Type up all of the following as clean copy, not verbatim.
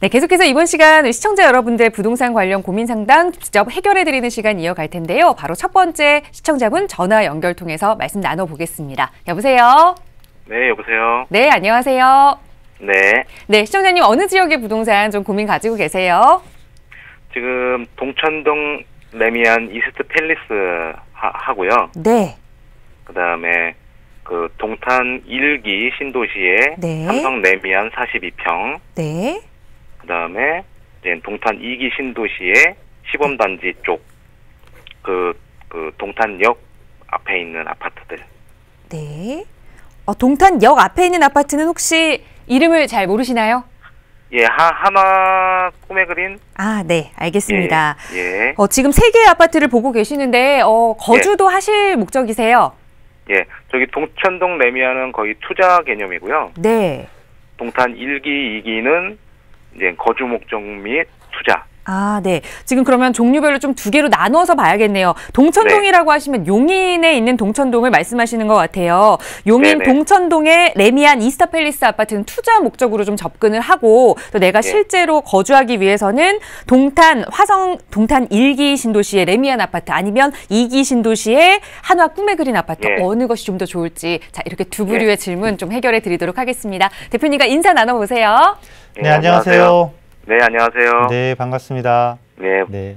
네, 계속해서 이번 시간 시청자 여러분들 부동산 관련 고민 상담 직접 해결해드리는 시간 이어갈 텐데요. 바로 첫 번째 시청자분 전화 연결 통해서 말씀 나눠보겠습니다. 여보세요? 네, 여보세요? 네, 안녕하세요. 네. 네, 시청자님 어느 지역의 부동산 좀 고민 가지고 계세요? 지금 동천동 레미안 이스트 팰리스 하고요. 네. 그다음에 그 동탄 1기 신도시의 네. 삼성 레미안 42평. 네. 그다음에 이제 동탄 2기 신도시의 시범단지 쪽 그 동탄역 앞에 있는 아파트들. 네. 동탄역 앞에 있는 아파트는 혹시 이름을 잘 모르시나요? 예, 하나 꿈의 그린. 아, 네, 알겠습니다. 예. 지금 3개의 아파트를 보고 계시는데 거주도 하실 목적이세요? 예, 저기 동천동 레미안은 거의 투자 개념이고요. 네. 동탄 1기, 2기는 이제 거주 목적 및 투자. 아, 네. 지금 그러면 종류별로 좀 2개로 나눠서 봐야겠네요. 동천동이라고 하시면 용인에 있는 동천동을 말씀하시는 것 같아요. 용인 네네. 동천동의 레미안 이스타 팰리스 아파트는 투자 목적으로 좀 접근을 하고 또 내가 실제로 거주하기 위해서는 동탄 1기 신도시의 레미안 아파트 아니면 2기 신도시의 한화 꿈의 그린 아파트 어느 것이 좀 더 좋을지 자 이렇게 두 부류의 질문 좀 해결해 드리도록 하겠습니다. 대표님과 인사 나눠보세요. 네, 안녕하세요. 네, 안녕하세요. 네, 반갑습니다. 네. 네.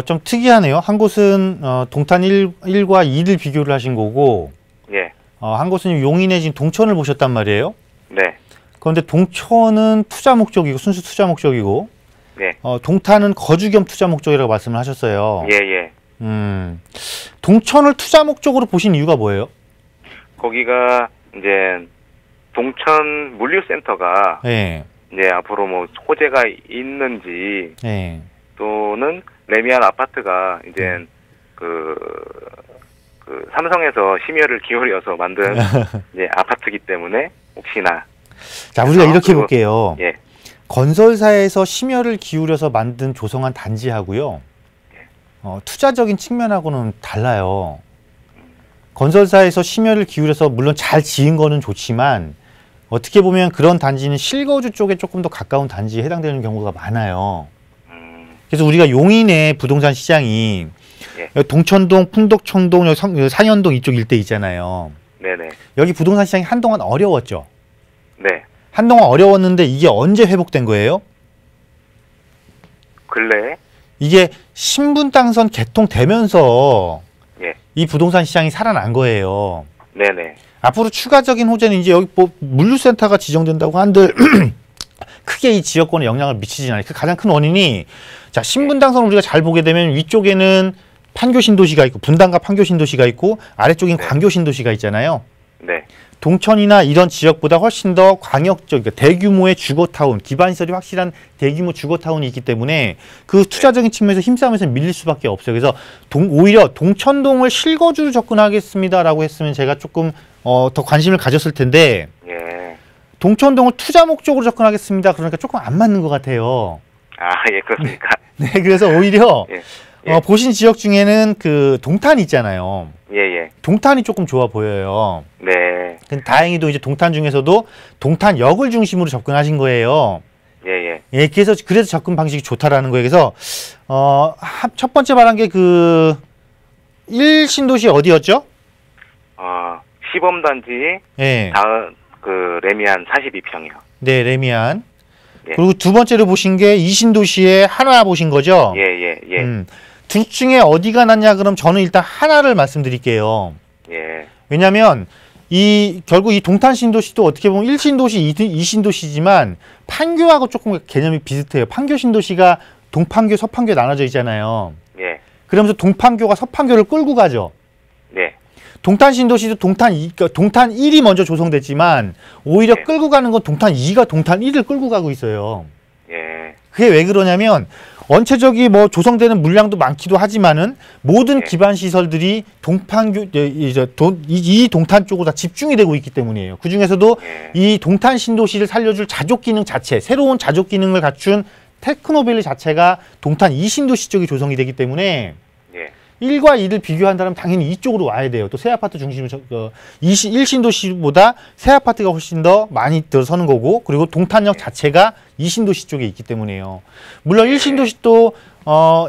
좀 특이하네요. 한 곳은 동탄 1과 2를 비교를 하신 거고, 예. 한 곳은 용인에 지금 동천을 보셨단 말이에요. 네. 그런데 동천은 투자 목적이고, 순수 투자 목적이고, 네. 동탄은 거주 겸 투자 목적이라고 말씀을 하셨어요. 예. 동천을 투자 목적으로 보신 이유가 뭐예요? 거기가 이제 동천 물류센터가 이제 앞으로 뭐 호재가 있는지 또는 레미안 아파트가 이제 그 삼성에서 심혈을 기울여서 만든 이제 아파트이기 때문에 혹시나 자 우리가 이렇게 볼게요. 예. 건설사에서 심혈을 기울여서 만든 조성한 단지하고요. 투자적인 측면하고는 달라요. 건설사에서 심혈을 기울여서 물론 잘 지은 거는 좋지만 어떻게 보면 그런 단지는 실거주 쪽에 조금 더 가까운 단지에 해당되는 경우가 많아요. 그래서 우리가 용인의 부동산 시장이 동천동, 풍덕천동, 상현동 이쪽 일대 있잖아요. 네네. 여기 부동산 시장이 한동안 어려웠죠. 네. 한동안 어려웠는데 이게 언제 회복된 거예요? 근래. 이게 신분 당선 개통되면서 이 부동산 시장이 살아난 거예요. 네네. 앞으로 추가적인 호재는 이제 여기 뭐 물류센터가 지정된다고 한들 크게 이 지역권에 영향을 미치진 않아요. 그 가장 큰 원인이 자 신분 당선을 우리가 잘 보게 되면 위쪽에는 판교 신도시가 있고 분당과 판교 신도시가 있고 아래쪽엔 광교 신도시가 있잖아요. 네. 동천이나 이런 지역보다 훨씬 더 광역적, 그러니까 대규모의 주거타운, 기반시설이 확실한 대규모 주거타운이 있기 때문에 그 투자적인 측면에서 힘싸움에서 밀릴 수밖에 없어요. 그래서 오히려 동천동을 실거주로 접근하겠습니다라고 했으면 제가 조금 더 관심을 가졌을 텐데 동천동을 투자 목적으로 접근하겠습니다. 그러니까 조금 안 맞는 것 같아요. 아, 예, 그렇습니까? 네, 그래서 오히려 보신 지역 중에는 그 동탄 있잖아요. 동탄이 조금 좋아 보여요. 네. 근데 다행히도 이제 동탄 중에서도 동탄역을 중심으로 접근하신 거예요. 그래서 접근 방식이 좋다라는 거예요. 그래서 첫 번째 말한 게 그 1신도시 어디였죠? 시범단지 그 레미안 42평이요. 네, 레미안. 그리고 두 번째로 보신 게 2신도시의 한화 보신 거죠? 둘 중에 어디가 낫냐 그럼 저는 일단 하나를 말씀드릴게요. 왜냐하면 결국 이 동탄 신도시도 어떻게 보면 1신도시, 2신도시지만 판교하고 조금 개념이 비슷해요. 판교 신도시가 동판교, 서판교 나눠져 있잖아요. 그러면서 동판교가 서판교를 끌고 가죠. 동탄 신도시도 동탄 1이 먼저 조성됐지만 오히려 끌고 가는 건 동탄 2가 동탄 1을 끌고 가고 있어요. 그게 왜 그러냐면 원체적이 뭐 조성되는 물량도 많기도 하지만은 모든 기반 시설들이 이 동탄 쪽으로 다 집중이 되고 있기 때문이에요. 그 중에서도 이 동탄 신도시를 살려줄 자족 기능 자체, 새로운 자족 기능을 갖춘 테크노밸리 자체가 동탄 2신도시 쪽이 조성이 되기 때문에 1과 2를 비교한다면 당연히 이쪽으로 와야 돼요. 또 새 아파트 중심으로 1신도시보다 새 아파트가 훨씬 더 많이 들어서는 거고, 그리고 동탄역 자체가 2신도시 쪽에 있기 때문에요. 물론 1신도시도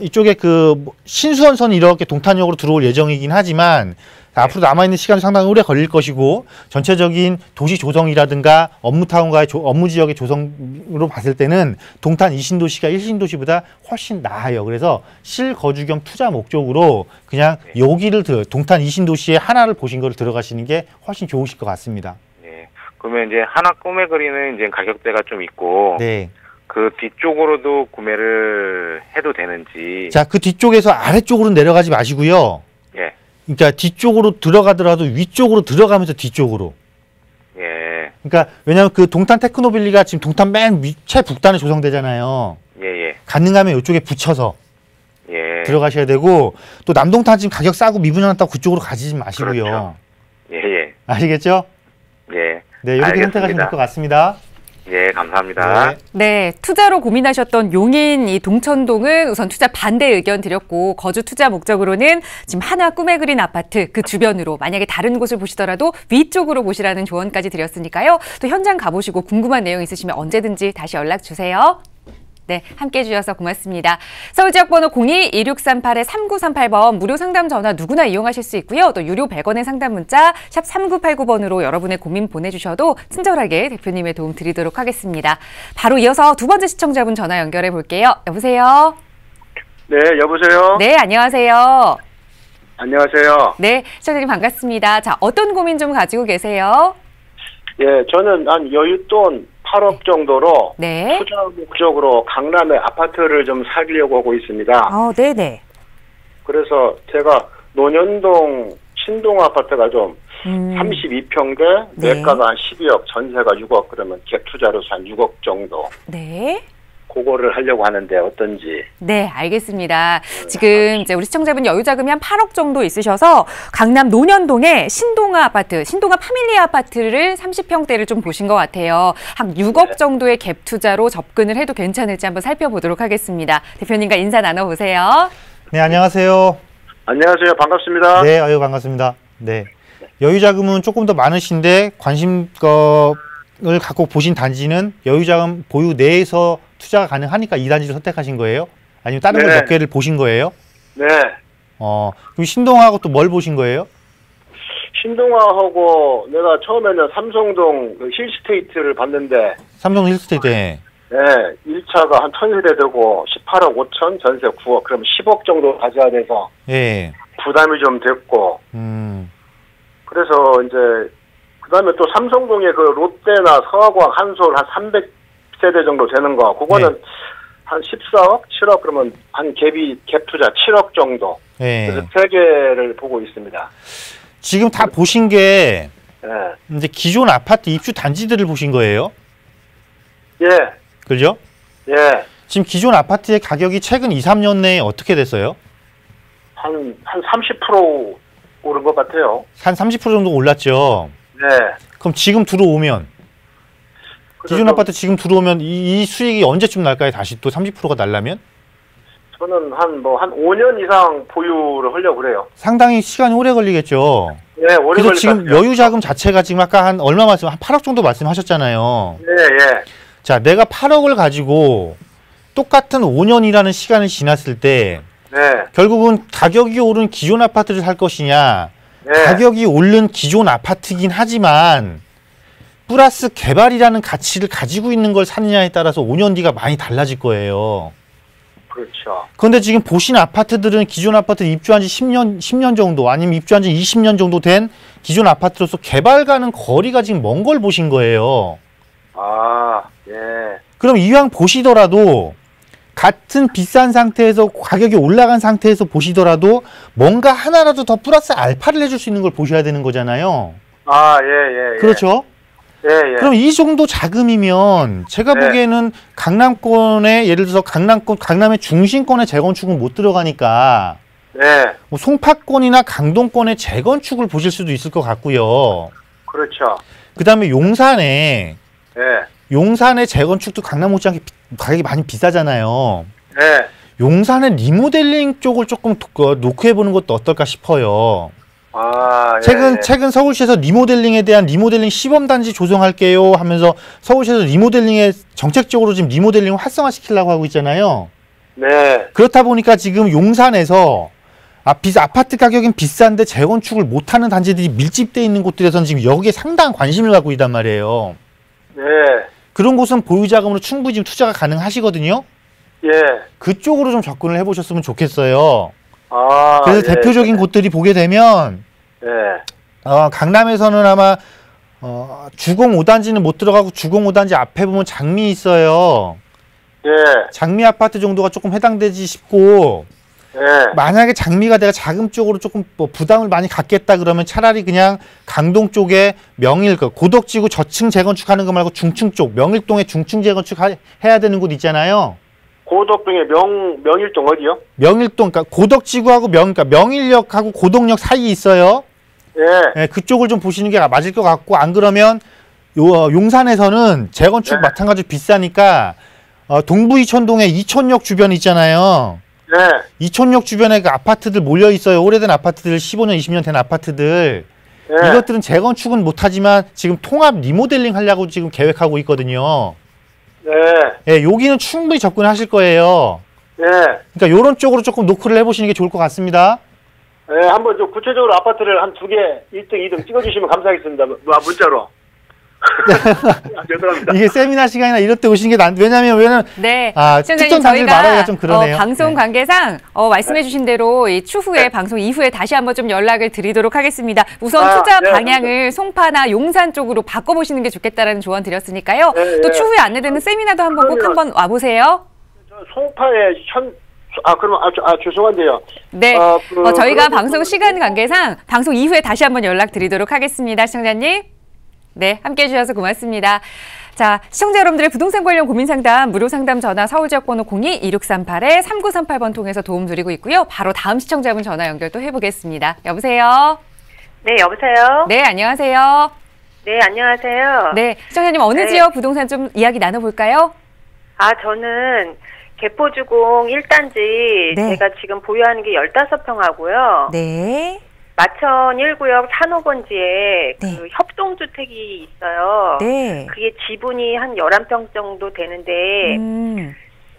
이쪽에 그 신수원선이 이렇게 동탄역으로 들어올 예정이긴 하지만 앞으로 남아있는 시간이 상당히 오래 걸릴 것이고, 전체적인 도시 조성이라든가 업무타운과의 업무 지역의 조성으로 봤을 때는 동탄 2신도시가 1신도시보다 훨씬 나아요. 그래서 실거주 겸 투자 목적으로 그냥 여기를 동탄 2신도시의 하나를 보신 거를 들어가시는 게 훨씬 좋으실 것 같습니다. 네. 그러면 이제 하나 꿈에 그리는 이제 가격대가 좀 있고, 네. 그 뒤쪽으로도 구매를 해도 되는지. 자, 그 뒤쪽에서 아래쪽으로 내려가지 마시고요. 예. 그러니까 뒤쪽으로 들어가더라도 위쪽으로 들어가면서 뒤쪽으로. 예. 그러니까 왜냐하면 그 동탄 테크노빌리가 지금 동탄 맨 최북단에 조성되잖아요. 예. 가능하면 이쪽에 붙여서 들어가셔야 되고, 또 남동탄 지금 가격 싸고 미분양한다고 그쪽으로 가지 마시고요. 그렇죠. 예. 아시겠죠? 예. 네, 이렇게 선택하시면 될 것 같습니다. 예, 감사합니다. 네, 투자로 고민하셨던 용인 이 동천동은 우선 투자 반대 의견 드렸고, 거주 투자 목적으로는 지금 하나 꿈에 그린 아파트 그 주변으로, 만약에 다른 곳을 보시더라도 위쪽으로 보시라는 조언까지 드렸으니까요. 또 현장 가보시고 궁금한 내용 있으시면 언제든지 다시 연락 주세요. 네, 함께해 주셔서 고맙습니다. 서울지역번호 02-2638-3938번 무료 상담 전화 누구나 이용하실 수 있고요. 또 유료 100원의 상담 문자 샵 3989번으로 여러분의 고민 보내주셔도 친절하게 대표님의 도움 드리도록 하겠습니다. 바로 이어서 두 번째 시청자분 전화 연결해 볼게요. 여보세요? 네, 여보세요? 네, 안녕하세요. 안녕하세요. 네, 시청자님 반갑습니다. 자, 어떤 고민 좀 가지고 계세요? 예, 저는 한 여윳돈 8억 정도로 네. 투자 목적으로 강남에 아파트를 좀 사려고 하고 있습니다. 네네. 그래서 제가 논현동 신동 아파트가 좀 32평대, 네. 매가가 한 12억, 전세가 6억, 그러면 갭 투자로서 한 6억 정도. 네. 그거를 하려고 하는데 어떤지. 네, 알겠습니다. 지금 이제 우리 시청자분 여유 자금이 한 8억 정도 있으셔서 강남 논현동에 신동아 아파트, 신동아 파밀리 아파트를 30평대를 좀 보신 것 같아요. 한 6억 네. 정도의 갭 투자로 접근을 해도 괜찮을지 한번 살펴보도록 하겠습니다. 대표님과 인사 나눠보세요. 네, 안녕하세요. 안녕하세요. 반갑습니다. 네, 아유 반갑습니다. 네, 여유 자금은 조금 더 많으신데 관심을 갖고 보신 단지는 여유 자금 보유 내에서 투자가 가능하니까 이 단지를 선택하신 거예요? 아니면 다른 걸 몇 개를 보신 거예요? 네. 그럼 신동하고 또 뭘 보신 거예요? 신동아하고 내가 처음에는 삼성동 그 힐스테이트를 봤는데, 삼성 힐스테이트. 네. 네, 1차가 한 1000세대 되고 18억 5천, 전세 9억, 그럼 10억 정도 가져야 돼서 예. 부담이 좀 됐고, 그래서 이제 그다음에 또 삼성동에 그 롯데나 서화광, 한솔 한 300세대 정도 되는 거, 그거는 네. 한 14억, 7억, 그러면 한 갭 투자 7억 정도. 예. 그래서 3개를 보고 있습니다. 지금 다 보신 게 예. 이제 기존 아파트 입주 단지들을 보신 거예요? 예. 그죠? 예. 지금 기존 아파트의 가격이 최근 2, 3년 내에 어떻게 됐어요? 한 30% 오른 것 같아요. 한 30% 정도 올랐죠? 네. 그럼 지금 들어오면, 기존 아파트 지금 들어오면 이 수익이 언제쯤 날까요? 다시 또 30%가 날라면? 저는 한 5년 이상 보유를 하려고 그래요. 상당히 시간이 오래 걸리겠죠? 네, 오래 그래서 걸릴 지금 것 같아요. 여유 자금 자체가 지금 아까 한 얼마 말씀, 한 8억 정도 말씀하셨잖아요. 네, 예. 자, 내가 8억을 가지고 똑같은 5년이라는 시간이 지났을 때 네. 결국은 가격이 오른 기존 아파트를 살 것이냐, 네. 가격이 오른 기존 아파트긴 하지만 플러스 개발이라는 가치를 가지고 있는 걸 사느냐에 따라서 5년 뒤가 많이 달라질 거예요. 그렇죠. 그런데 지금 보신 아파트들은 기존 아파트 입주한 지 10년 정도, 아니면 입주한 지 20년 정도 된 기존 아파트로서 개발과는 거리가 지금 먼 걸 보신 거예요. 아, 예. 그럼 이왕 보시더라도 같은 비싼 상태에서 가격이 올라간 상태에서 보시더라도 뭔가 하나라도 더 플러스 알파를 해줄 수 있는 걸 보셔야 되는 거잖아요. 아, 예. 그렇죠? 예, 예. 그럼 이 정도 자금이면 제가 네. 보기에는 강남권에, 예를 들어서 강남의 중심권의 재건축은 못 들어가니까 네. 뭐 송파권이나 강동권의 재건축을 보실 수도 있을 것 같고요. 그렇죠. 그 다음에 용산의 예. 재건축도 강남 못지않게 가격이 많이 비싸잖아요. 네. 용산의 리모델링 쪽을 조금 노크해보는 것도 어떨까 싶어요. 아, 최근 서울시에서 리모델링에 대한 리모델링 시범단지 조성할게요 하면서 서울시에서 리모델링에 정책적으로 지금 리모델링을 활성화시키려고 하고 있잖아요. 네. 그렇다 보니까 지금 용산에서 아파트 가격은 비싼데 재건축을 못하는 단지들이 밀집되어 있는 곳들에서는 지금 여기에 상당한 관심을 갖고 있단 말이에요. 네. 그런 곳은 보유자금으로 충분히 지금 투자가 가능하시거든요. 예. 그쪽으로 좀 접근을 해보셨으면 좋겠어요. 아, 그래서 예. 대표적인 곳들이 보게 되면 강남에서는 아마 주공 5단지는 못 들어가고 주공 5단지 앞에 보면 장미 있어요. 예. 장미 아파트 정도가 조금 해당되지 싶고 만약에 장미가 내가 자금 쪽으로 조금 부담을 많이 갖겠다 그러면 차라리 그냥 강동 쪽에 고덕지구 저층 재건축하는 거 말고 중층 쪽 명일동에 중층 재건축 해야 되는 곳 있잖아요. 고덕동에 명일동 어디요? 명일동, 그러니까 고덕지구하고 그러니까 명일역하고 고덕역 사이에 있어요. 예, 그쪽을 좀 보시는 게 맞을 것 같고, 안 그러면 용산에서는 재건축 마찬가지로 비싸니까 동부 이촌동에 이촌역 주변 있잖아요. 이촌역 주변에 그 아파트들 몰려 있어요. 오래된 아파트들, 15년, 20년 된 아파트들. 이것들은 재건축은 못하지만 지금 통합 리모델링 하려고 지금 계획하고 있거든요. 예, 여기는 충분히 접근하실 거예요. 그러니까 이런 쪽으로 조금 노크를 해보시는 게 좋을 것 같습니다. 네, 한번 좀 구체적으로 아파트를 한 2개, 1등, 2등 찍어주시면 감사하겠습니다. 문자로. 죄송합니다. 이게 세미나 시간이나 이럴 때 오시는 게 왜냐면 네. 특정 단지를 말하기가 좀 그러네요. 방송 관계상 말씀해주신 대로 이 추후에 방송 이후에 다시 한번 좀 연락을 드리도록 하겠습니다. 우선 투자 방향을 송파나 용산 쪽으로 바꿔보시는 게 좋겠다라는 조언 드렸으니까요. 또 추후에 안내되는 세미나도 꼭 한번 와보세요. 송파에 그러면 죄송한데요. 네, 저희가 방송 시간 관계상 방송 이후에 다시 한번 연락드리도록 하겠습니다. 시청자님. 네, 함께해 주셔서 고맙습니다. 자, 시청자 여러분들의 부동산 관련 고민 상담, 무료 상담 전화 서울지역번호 02-2638-3938번 통해서 도움 드리고 있고요. 바로 다음 시청자분 전화 연결 또 해보겠습니다. 여보세요? 네, 여보세요? 네, 안녕하세요? 네, 안녕하세요? 네, 시청자님 어느 지역 부동산 좀 이야기 나눠볼까요? 저는 개포주공 1단지 제가 지금 보유하는 게 15평하고요. 네. 마천 1구역 산호번지에 그 협동주택이 있어요. 네. 그게 지분이 한 11평 정도 되는데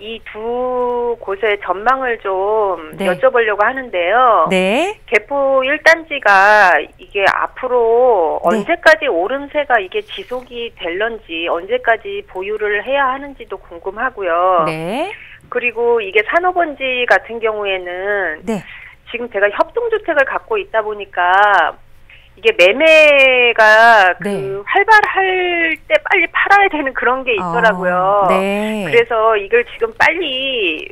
이 두 곳의 전망을 좀 여쭤보려고 하는데요. 네. 개포 1단지가 이게 앞으로 언제까지 오름세가 이게 지속이 될런지 언제까지 보유를 해야 하는지도 궁금하고요. 네. 그리고 이게 산호번지 같은 경우에는 지금 제가 협동주택을 갖고 있다 보니까 이게 매매가 활발할 때 빨리 팔아야 되는 그런 게 있더라고요. 그래서 이걸 지금 빨리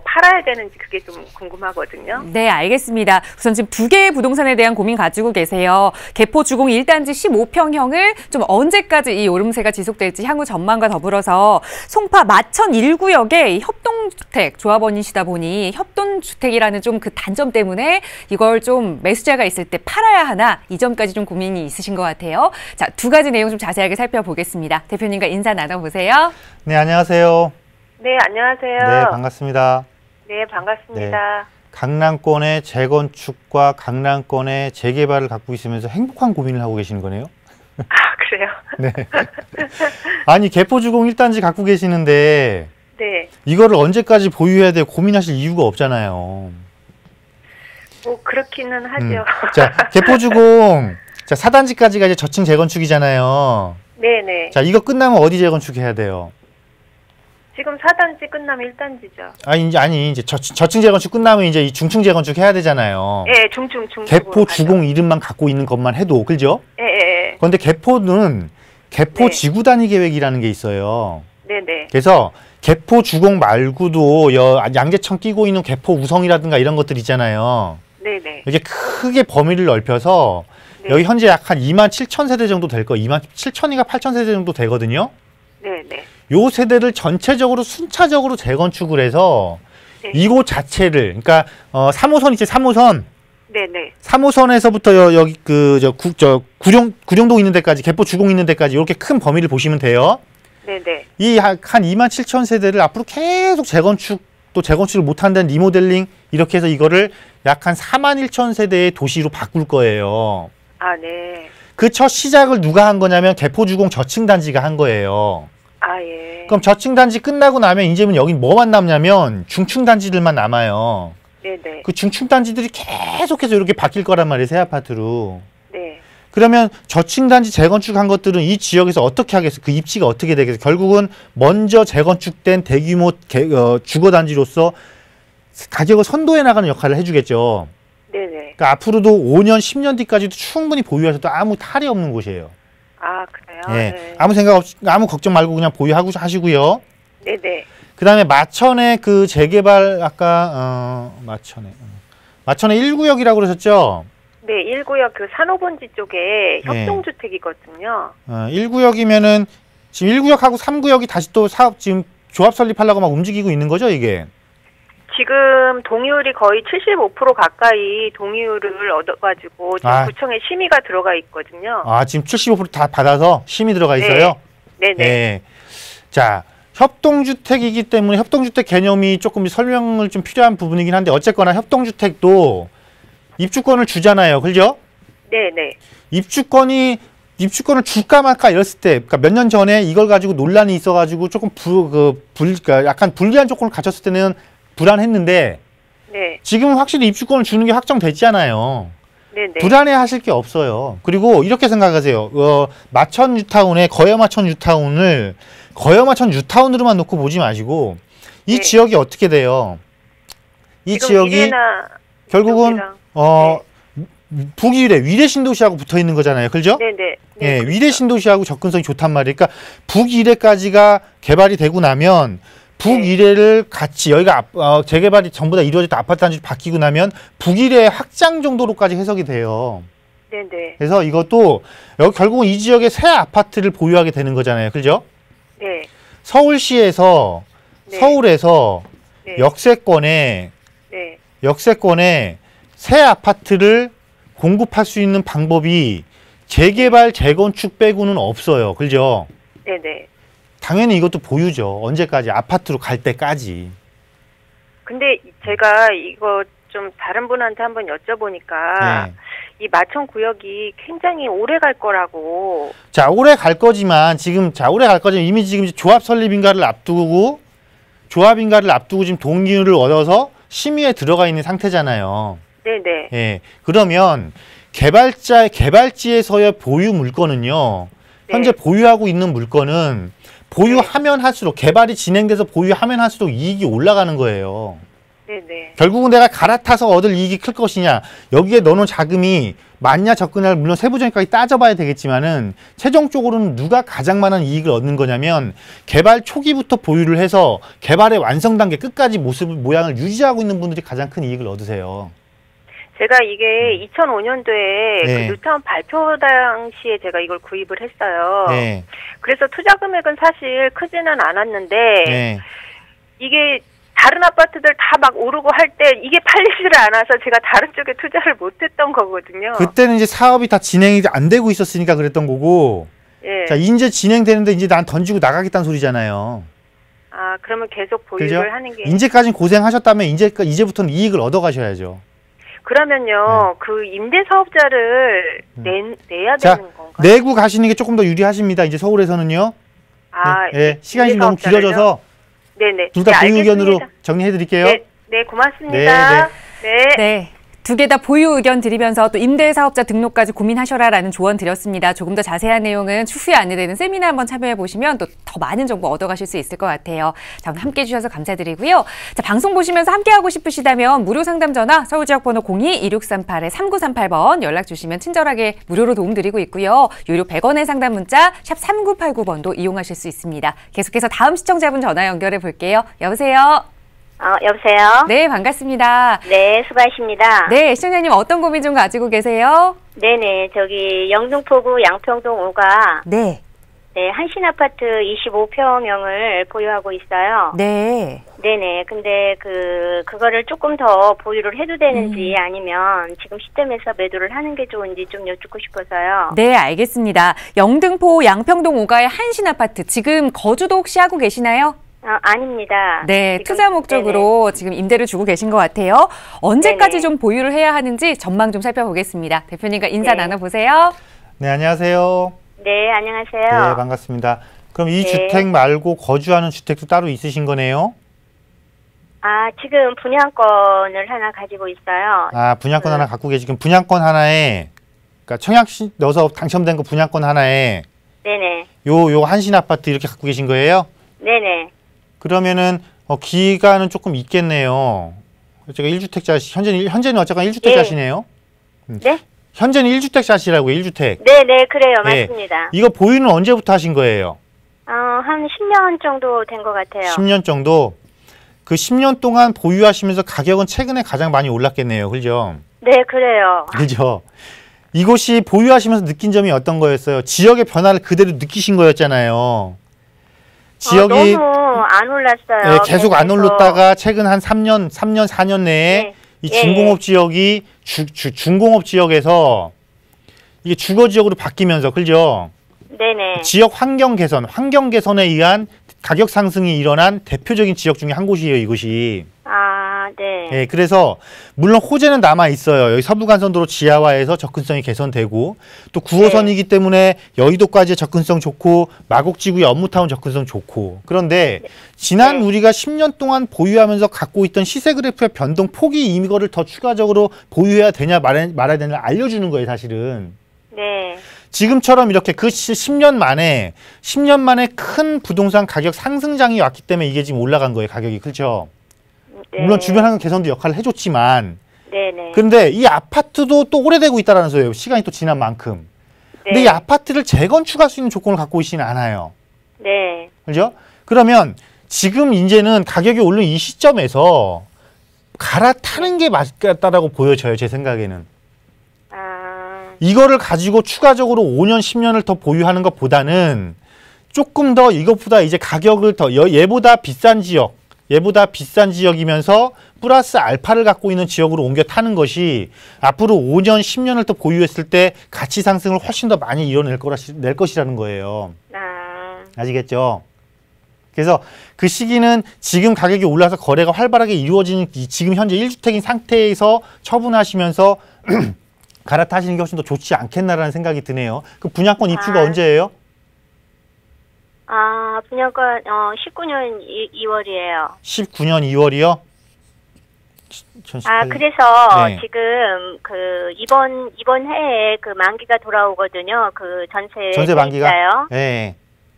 팔아야 되는지 그게 좀 궁금하거든요. 네, 알겠습니다. 우선 지금 2개의 부동산에 대한 고민 가지고 계세요. 개포 주공 1단지 15평형을 좀 언제까지 이 오름세가 지속될지 향후 전망과 더불어서 송파 마천 1구역에 협동주택 조합원이시다 보니 협동주택이라는 좀 그 단점 때문에 이걸 좀 매수자가 있을 때 팔아야 하나 이 점까지 좀 고민이 있으신 것 같아요. 자, 2가지 내용 좀 자세하게 살펴보겠습니다. 대표님과 인사 나눠보세요. 네, 안녕하세요. 네, 안녕하세요. 네, 반갑습니다. 네, 반갑습니다. 네, 강남권의 재건축과 강남권의 재개발을 갖고 있으면서 행복한 고민을 하고 계시는 거네요. 그래요? 네. 아니, 개포주공 1단지 갖고 계시는데 이거를 언제까지 보유해야 돼 고민하실 이유가 없잖아요. 그렇기는 하죠. 자, 개포주공 4단지까지가 이제 저층 재건축이잖아요. 네네. 자, 이거 끝나면 어디 재건축해야 돼요? 지금 4단지 끝나면 1단지죠. 이제 저층 재건축 끝나면 이제 이 중층 재건축 해야 되잖아요. 네, 중층. 개포주공 이름만 갖고 있는 것만 해도, 그죠? 네. 그런데 개포는 개포 지구 단위 계획이라는 게 있어요. 네네. 그래서 개포주공 말고도 양재천 끼고 있는 개포 우성이라든가 이런 것들 있잖아요. 네네. 이게 크게 범위를 넓혀서 여기 현재 약 한 27,000세대 정도 될 거예요. 27,000인가 8,000세대 정도 되거든요. 네네. 요 세대를 전체적으로 순차적으로 재건축을 해서 이곳 자체를, 그러니까 3호선 있지, 3호선. 네네. 3호선에서부터 여기 구룡동 있는 데까지, 개포주공 있는 데까지 이렇게 큰 범위를 보시면 돼요. 네네. 이 한 27,000세대를 앞으로 계속 재건축 또 재건축을 못한다는 리모델링 이렇게 해서 이거를 약 한 41,000세대의 도시로 바꿀 거예요. 아, 네. 그 첫 시작을 누가 한 거냐면 개포주공 저층단지가 한 거예요. 아, 예. 그럼 저층단지 끝나고 나면 이제는 여긴 뭐만 남냐면 중층단지들만 남아요. 네네. 그 중층단지들이 계속해서 이렇게 바뀔 거란 말이에요. 새 아파트로. 네. 그러면 저층단지 재건축한 것들은 이 지역에서 어떻게 하겠어요? 그 입지가 어떻게 되겠어요? 결국은 먼저 재건축된 대규모 주거단지로서 가격을 선도해 나가는 역할을 해주겠죠. 네네. 그러니까 앞으로도 5년, 10년 뒤까지도 충분히 보유하셔도 아무 탈이 없는 곳이에요. 아, 그래요? 네. 네. 아무 생각 없이, 아무 걱정 말고 그냥 보유하고 하시고요. 네네. 그 다음에 마천의 그 재개발, 아까, 마천의 1구역이라고 그러셨죠? 네, 1구역 그 산호본지 쪽에 협동주택이거든요. 1구역이면은 지금 1구역하고 3구역이 다시 또 사업 지금 조합 설립하려고 막 움직이고 있는 거죠, 이게? 지금 동의율이 거의 75% 가까이 동의율을 얻어가지고 지금 구청에 심의가 들어가 있거든요. 아, 지금 75% 다 받아서 심의 들어가 있어요? 네. 네네. 네. 자, 협동주택이기 때문에 협동주택 개념이 조금 설명을 좀 필요한 부분이긴 한데 어쨌거나 협동주택도 입주권을 주잖아요. 그죠? 네네. 입주권을 줄까 말까 이랬을 때, 그러니까 몇 년 전에 이걸 가지고 논란이 있어가지고 조금 그러니까 약간 불리한 조건을 갖췄을 때는 불안했는데, 네. 지금은 확실히 입주권을 주는 게 확정됐잖아요. 네네. 불안해하실 게 없어요. 그리고 이렇게 생각하세요. 마천 뉴타운에 거여마천 뉴타운을 거여마천 뉴타운으로만 놓고 보지 마시고 이 지역이 어떻게 돼요? 이 지역이 결국은 북위례, 위례 신도시하고 붙어 있는 거잖아요. 그죠? 네네. 네, 그렇죠. 위례 신도시하고 접근성이 좋단 말이에요. 그러니까 북위례까지가 개발이 되고 나면 북위례를 같이 여기가 재개발이 전부 다 이루어졌다 아파트 단지로 바뀌고 나면 북위례 확장 정도로까지 해석이 돼요. 네네. 그래서 이것도 여기 결국은 이 지역에 새 아파트를 보유하게 되는 거잖아요. 그죠? 네. 서울시에서 서울에서 역세권에 새 아파트를 공급할 수 있는 방법이 재개발, 재건축 빼고는 없어요. 그죠? 네네. 당연히 이것도 보유죠. 언제까지? 아파트로 갈 때까지. 근데 제가 이거 좀 다른 분한테 한번 여쭤보니까 이 마천 구역이 굉장히 오래 갈 거라고. 자, 오래 갈 거지만 이미 지금 조합 설립인가를 앞두고 지금 동의를 얻어서 심의에 들어가 있는 상태잖아요. 네네. 예. 그러면 개발지에서의 보유 물건은요. 현재 보유하고 있는 물건은 보유하면 할수록 개발이 진행돼서 보유하면 할수록 이익이 올라가는 거예요. 네네. 결국은 내가 갈아타서 얻을 이익이 클 것이냐, 여기에 넣어놓은 자금이 맞냐 접근할 물론 세부적인까지 따져봐야 되겠지만은 최종적으로는 누가 가장 많은 이익을 얻는 거냐면 개발 초기부터 보유를 해서 개발의 완성 단계 끝까지 모양을 유지하고 있는 분들이 가장 큰 이익을 얻으세요. 제가 이게 2005년도에 그 뉴타운 발표 당시에 제가 이걸 구입을 했어요. 네. 그래서 투자 금액은 사실 크지는 않았는데 이게 다른 아파트들 다 막 오르고 할 때 이게 팔리지를 않아서 제가 다른 쪽에 투자를 못했던 거거든요. 그때는 이제 사업이 다 진행이 안 되고 있었으니까 그랬던 거고. 자, 이제 진행되는데 이제 난 던지고 나가겠다는 소리잖아요. 아, 그러면 계속 보유를 그죠? 하는 게. 이제까지는 고생하셨다면 이제부터는 이익을 얻어가셔야죠. 그러면요, 그 임대 사업자를 내야 되는 건가요? 내고 가시는 게 조금 더 유리하십니다. 이제 서울에서는요. 아, 시간이 너무 길어져서 둘 다 보유 의견으로 정리해 드릴게요. 네, 고맙습니다. 네. 두 개 다 보유 의견 드리면서 또 임대사업자 등록까지 고민하셔라라는 조언 드렸습니다. 조금 더 자세한 내용은 추후에 안내되는 세미나 한번 참여해 보시면 또 더 많은 정보 얻어가실 수 있을 것 같아요. 자, 오늘 함께해 주셔서 감사드리고요. 자, 방송 보시면서 함께하고 싶으시다면 무료 상담 전화 서울지역번호 02-2638-3938번 연락 주시면 친절하게 무료로 도움드리고 있고요. 유료 100원의 상담 문자 샵 3989번도 이용하실 수 있습니다. 계속해서 다음 시청자분 전화 연결해 볼게요. 여보세요? 여보세요? 네, 반갑습니다. 네, 수고하십니다. 네, 시청자님 어떤 고민 좀 가지고 계세요? 네네, 저기 영등포구 양평동 5가 한신 아파트 25평형을 보유하고 있어요. 네. 네네, 근데 그거를 조금 더 보유를 해도 되는지 아니면 지금 시점에서 매도를 하는 게 좋은지 좀 여쭙고 싶어서요. 네, 알겠습니다. 영등포 양평동 5가의 한신 아파트 지금 거주도 혹시 하고 계시나요? 아닙니다. 네, 투자 목적으로 네네. 지금 임대를 주고 계신 것 같아요. 언제까지 네네. 좀 보유를 해야 하는지 전망 좀 살펴보겠습니다. 대표님과 인사 네. 나눠보세요. 네, 안녕하세요. 네, 안녕하세요. 네, 반갑습니다. 그럼 이 네. 주택 말고 거주하는 주택도 따로 있으신 거네요? 지금 분양권을 하나 가지고 있어요. 분양권 하나 갖고 계시고 분양권 하나에 그러니까 청약 넣어서 당첨된 거 분양권 하나에 네네. 요 한신 아파트 이렇게 갖고 계신 거예요? 네네. 그러면은 기간은 조금 있겠네요. 제가 1주택자 현재는 어쨌건 1주택자시네요. 네? 현재는 1주택자시라고요. 1주택. 네네 그래요. 네. 맞습니다. 이거 보유는 언제부터 하신 거예요? 한 10년 정도 된 것 같아요. 10년 정도? 그 10년 동안 보유하시면서 가격은 최근에 가장 많이 올랐겠네요. 그죠? 네, 그래요. 그죠? 이곳이 보유하시면서 느낀 점이 어떤 거였어요? 지역의 변화를 그대로 느끼신 거였잖아요. 지역이 너무 안 올랐어요. 네, 계속 안 올랐다가 최근 한 3년, 4년 내에 네. 이 중공업 지역이 중공업 지역에서 이게 주거 지역으로 바뀌면서 그죠? 네네. 지역 환경 개선에 의한 가격 상승이 일어난 대표적인 지역 중에 한 곳이에요, 이곳이. 네. 네, 그래서 물론 호재는 남아 있어요. 여기 서부간선도로 지하화해서 접근성이 개선되고 또 9호선이기 때문에 여의도까지의 접근성 좋고 마곡지구의 업무타운 접근성 좋고 그런데 지난 우리가 10년 동안 보유하면서 갖고 있던 시세 그래프의 변동 폭이 이거를 더 추가적으로 보유해야 되냐 말아야 되냐 알려주는 거예요, 사실은. 네. 지금처럼 이렇게 그 10년 만에 큰 부동산 가격 상승장이 왔기 때문에 이게 지금 올라간 거예요, 가격이. 그렇죠? 네. 물론 주변 환경 개선도 역할을 해줬지만 네네. 그런데 이 아파트도 또 오래되고 있다는 소리예요. 시간이 또 지난 만큼. 네. 근데 이 아파트를 재건축할 수 있는 조건을 갖고 있지는 않아요. 네. 그렇죠? 그러면 지금 이제는 가격이 오른 이 시점에서 갈아타는 게 맞겠다라고 보여져요, 제 생각에는. 이거를 가지고 추가적으로 5년, 10년을 더 보유하는 것보다는 조금 더 이것보다 이제 가격을 더 얘보다 비싼 지역이면서 플러스 알파를 갖고 있는 지역으로 옮겨 타는 것이 앞으로 5년, 10년을 더 보유했을 때 가치 상승을 훨씬 더 많이 이뤄낼 것이라는 거예요. 아시겠죠? 그래서 그 시기는 지금 가격이 올라서 거래가 활발하게 이루어지는 지금 현재 1주택인 상태에서 처분하시면서 갈아타시는 게 훨씬 더 좋지 않겠나라는 생각이 드네요. 그 분양권 입주가 언제예요? 분양권 19년 2월이에요. 19년 2월이요? 그래서 네. 지금 그 이번 해에 그 만기가 돌아오거든요. 그 전세 만기가. 네.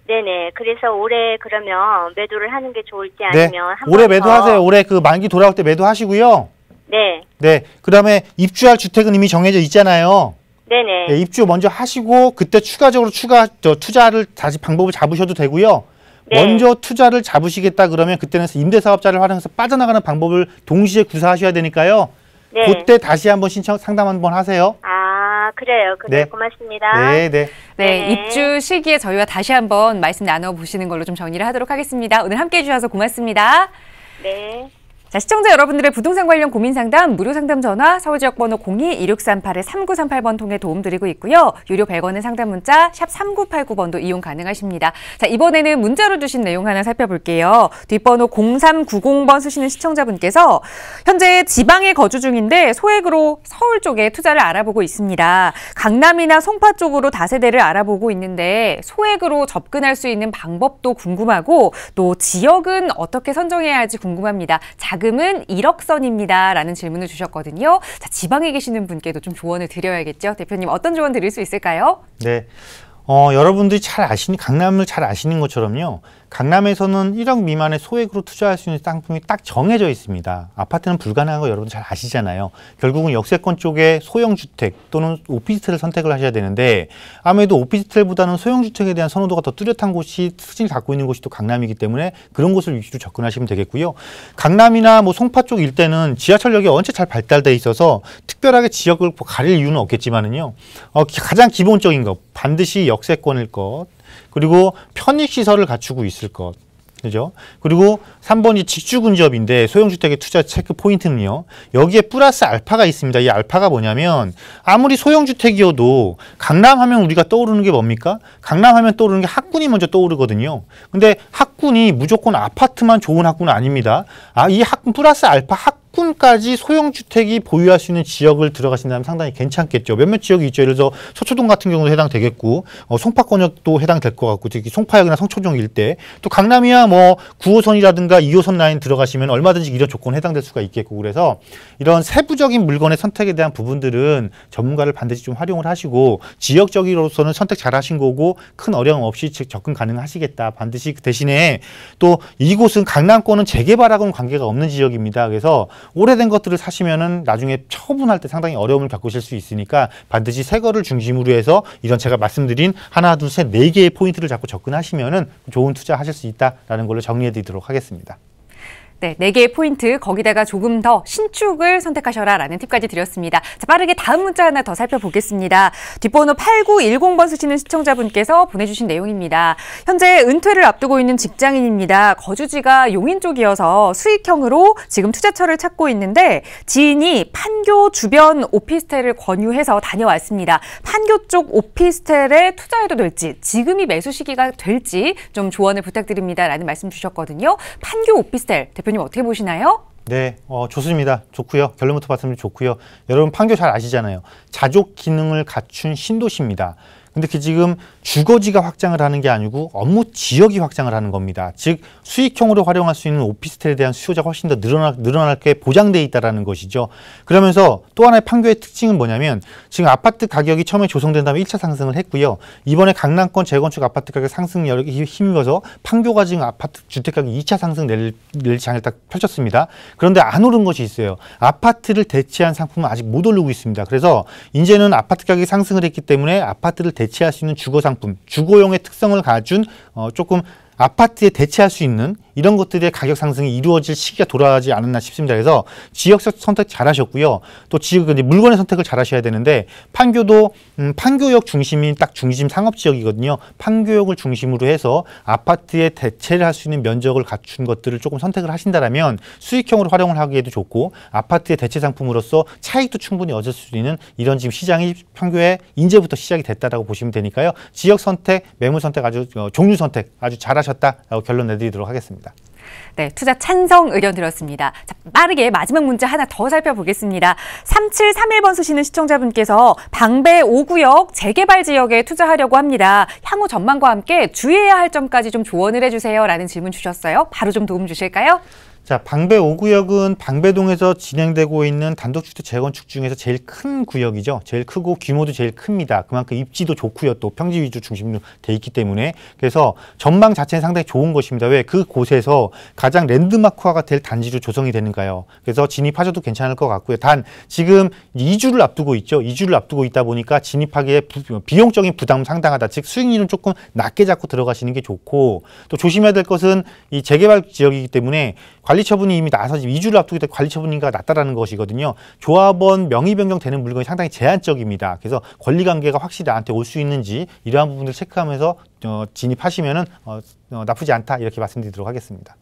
네네. 그래서 올해 그러면 매도를 하는 게 좋을지 아니면 한 올해 매도하세요. 올해 그 만기 돌아올 때 매도하시고요. 네. 네. 그다음에 입주할 주택은 이미 정해져 있잖아요. 네네. 네, 입주 먼저 하시고 그때 추가적으로 투자를 다시 방법을 잡으셔도 되고요. 네. 먼저 투자를 잡으시겠다 그러면 그때는 임대사업자를 활용해서 빠져나가는 방법을 동시에 구사하셔야 되니까요. 네. 그때 다시 한번 상담 한번 하세요. 그래요. 네. 고맙습니다. 네, 입주 시기에 저희와 다시 한번 말씀 나눠보시는 걸로 좀 정리를 하도록 하겠습니다. 오늘 함께해 주셔서 고맙습니다. 네. 자, 시청자 여러분들의 부동산 관련 고민 상담, 무료 상담 전화 서울지역 번호 02-2638-3938번 통해 도움드리고 있고요. 유료 100원의 상담 문자 샵 3989번도 이용 가능하십니다. 자, 이번에는 문자로 주신 내용 하나 살펴볼게요. 뒷번호 0390번 쓰시는 시청자분께서 현재 지방에 거주 중인데 소액으로 서울 쪽에 투자를 알아보고 있습니다. 강남이나 송파 쪽으로 다세대를 알아보고 있는데 소액으로 접근할 수 있는 방법도 궁금하고 또 지역은 어떻게 선정해야 할지 궁금합니다. 자금은 1억 선입니다. 라는 질문을 주셨거든요. 자, 지방에 계시는 분께도 좀 조언을 드려야겠죠. 대표님 어떤 조언 드릴 수 있을까요? 네. 여러분들이 강남을 잘 아시는 것처럼요. 강남에서는 1억 미만의 소액으로 투자할 수 있는 상품이 딱 정해져 있습니다. 아파트는 불가능한 거 여러분 잘 아시잖아요. 결국은 역세권 쪽에 소형주택 또는 오피스텔을 선택을 하셔야 되는데 아무래도 오피스텔보다는 소형주택에 대한 선호도가 더 뚜렷한 곳이 특징을 갖고 있는 곳이 또 강남이기 때문에 그런 곳을 위주로 접근하시면 되겠고요. 강남이나 뭐 송파 쪽 일대는 지하철역이 언제 잘 발달돼 있어서 특별하게 지역을 가릴 이유는 없겠지만은요. 가장 기본적인 것, 반드시 역세권일 것. 그리고 편익시설을 갖추고 있을 것. 그죠? 그리고 3번이 직주근접인데 소형주택의 투자 체크 포인트는요. 여기에 플러스 알파가 있습니다. 이 알파가 뭐냐면 아무리 소형주택이어도 강남하면 우리가 떠오르는 게 뭡니까? 강남하면 떠오르는 게 학군이 먼저 떠오르거든요. 근데 학군이 무조건 아파트만 좋은 학군은 아닙니다. 이 학군 플러스 알파 학군까지 소형주택이 보유할 수 있는 지역을 들어가신다면 상당히 괜찮겠죠. 몇몇 지역이 있죠. 예를 들어서 서초동 같은 경우도 해당되겠고 송파권역도 해당될 것 같고 특히 송파역이나 성초동 일대 또 강남이야 뭐 9호선이라든가 2호선 라인 들어가시면 얼마든지 이런 조건에 해당될 수가 있겠고 그래서 이런 세부적인 물건의 선택에 대한 부분들은 전문가를 반드시 좀 활용을 하시고 지역적으로서는 선택 잘 하신 거고 큰 어려움 없이 접근 가능하시겠다. 반드시 그 대신에 또 이곳은 강남권은 재개발하고는 관계가 없는 지역입니다. 그래서 오래된 것들을 사시면은 나중에 처분할 때 상당히 어려움을 겪으실 수 있으니까 반드시 새 거를 중심으로 해서 이런 제가 말씀드린 하나, 둘, 셋, 네 개의 포인트를 잡고 접근하시면은 좋은 투자하실 수 있다라는 걸로 정리해 드리도록 하겠습니다. 네, 4개의 포인트, 거기다가 조금 더 신축을 선택하셔라 라는 팁까지 드렸습니다. 자, 빠르게 다음 문자 하나 더 살펴보겠습니다. 뒷번호 8910번 쓰시는 시청자분께서 보내주신 내용입니다. 현재 은퇴를 앞두고 있는 직장인입니다. 거주지가 용인 쪽이어서 수익형으로 지금 투자처를 찾고 있는데 지인이 판교 주변 오피스텔을 권유해서 다녀왔습니다. 판교 쪽 오피스텔에 투자해도 될지, 지금이 매수 시기가 될지 좀 조언을 부탁드립니다 라는 말씀 주셨거든요. 판교 오피스텔, 대표님 어떻게 보시나요? 네, 좋습니다. 좋고요. 결론부터 봤으면 좋고요. 여러분 판교 잘 아시잖아요. 자족 기능을 갖춘 신도시입니다. 근데 지금 주거지가 확장을 하는 게 아니고 업무 지역이 확장을 하는 겁니다. 즉 수익형으로 활용할 수 있는 오피스텔에 대한 수요자가 훨씬 더 늘어날 게 보장돼 있다는 것이죠. 그러면서 또 하나의 판교의 특징은 뭐냐면 지금 아파트 가격이 처음에 조성된 다음에 1차 상승을 했고요. 이번에 강남권 재건축 아파트 가격 상승 여력에 힘입어서 판교가 지금 아파트 주택 가격 2차 상승 낼 장을 딱 펼쳤습니다. 그런데 안 오른 것이 있어요. 아파트를 대체한 상품은 아직 못 오르고 있습니다. 그래서 이제는 아파트 가격이 상승을 했기 때문에 아파트를 대체할 수 있는 주거 상품, 주거용의 특성을 가진 조금 아파트에 대체할 수 있는 이런 것들의 가격 상승이 이루어질 시기가 돌아가지 않았나 싶습니다. 그래서 지역적 선택 잘 하셨고요. 또 지역 물건의 선택을 잘 하셔야 되는데 판교도 판교역 중심인 딱 중심 상업지역이거든요. 판교역을 중심으로 해서 아파트에 대체를 할 수 있는 면적을 갖춘 것들을 조금 선택을 하신다면 수익형으로 활용을 하기에도 좋고 아파트의 대체 상품으로서 차익도 충분히 얻을 수 있는 이런 지금 시장이 판교에 이제부터 시작이 됐다라고 보시면 되니까요. 지역 선택, 매물 선택 아주 종류 선택 아주 잘하셨다라고 결론 내드리도록 하겠습니다. 네, 투자 찬성 의견 드렸습니다. 자, 빠르게 마지막 문자 하나 더 살펴보겠습니다. 3731번 쓰시는 시청자분께서 방배 5구역 재개발 지역에 투자하려고 합니다. 향후 전망과 함께 주의해야 할 점까지 좀 조언을 해주세요 라는 질문 주셨어요. 바로 좀 도움 주실까요? 자, 방배 5구역은 방배동에서 진행되고 있는 단독주택 재건축 중에서 제일 큰 구역이죠. 제일 크고 규모도 제일 큽니다. 그만큼 입지도 좋고요. 또 평지 위주 중심으로 돼 있기 때문에 그래서 전망 자체는 상당히 좋은 것입니다. 왜? 그곳에서 가장 랜드마크화가 될 단지로 조성이 되는가요? 그래서 진입하셔도 괜찮을 것 같고요. 단 지금 2주를 앞두고 있죠. 2주를 앞두고 있다 보니까 진입하기에 비용적인 부담은 상당하다. 즉 수익률은 조금 낮게 잡고 들어가시는 게 좋고 또 조심해야 될 것은 이 재개발 지역이기 때문에 관리처분이 이미 나서 지금 2주를 앞두고 있다 관리처분인가 낮다라는 것이거든요. 조합원 명의 변경되는 물건이 상당히 제한적입니다. 그래서 권리관계가 확실히 나한테 올 수 있는지 이러한 부분들 체크하면서 진입하시면은 나쁘지 않다 이렇게 말씀드리도록 하겠습니다.